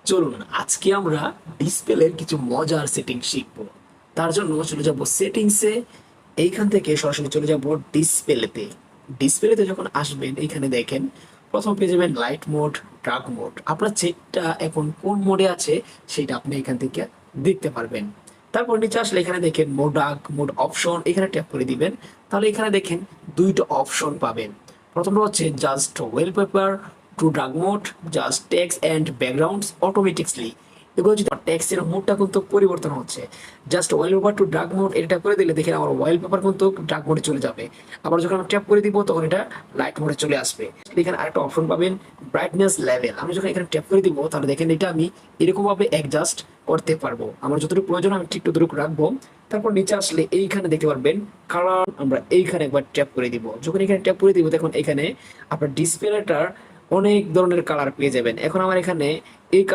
চলুন আজকে আমরা ডিসপ্লের কিছু মজার সেটিং শিখবো। তার জন্য চলে যাব সেটিংসে। এইখান থেকে সরাসরি চলে যাব ডিসপ্লেতে। ডিসপ্লেতে যখন আসবেন এইখানে দেখেন প্রথম পেয়ে যাবেন লাইট মোড, ডার্ক মোড। আপনার যেটা এখন কোন মোডে আছে সেটা আপনি এখান থেকে দেখতে পারবেন। তারপর নিচে আসলে এখানে দেখেন মোড ডার্ক মোড অপশন, এখানে ট্যাপ করে দিবেন। তাহলে এখানে দেখেন দুইটা অপশন পাবেন। প্রথমটা হচ্ছে just wallpaper to dark mode, just text and backgrounds automatically. এগুলো যদি টেক্সটের মোডটা কিন্তু পরিবর্তন হচ্ছে। Just wallpaper to dark mode এটা করে দিলে দেখেন আমার ওয়েলপেপার কিন্তু ডার্ক মোডে চলে যাবে। আবার যখন আমি ট্যাপ করে দিব তখন এটা লাইট মোডে চলে আসবে। এখানে আরেকটা অপশন পাবেন ব্রাইটনেস লেভেল। আমি যখন এখানে ট্যাপ করে দিব তাহলে দেখেন এটা আমি এরকম ভাবে অ্যাডজাস্ট করতে পারবো। আমার যতটুকু প্রয়োজন আমি ঠিক ততটুকু রাখবো। তারপর নিচে আসলে এইখানে দেখতে পারবেন কালার, আমরা এইখানে একবার ট্যাপ করে দিব। যখন এখানে ট্যাপ করে দিব তখন এখানে আপনার ডিসপ্লেটার অনেক ধরনের কালার পেয়ে যাবেন। এখন আমার এখানে এই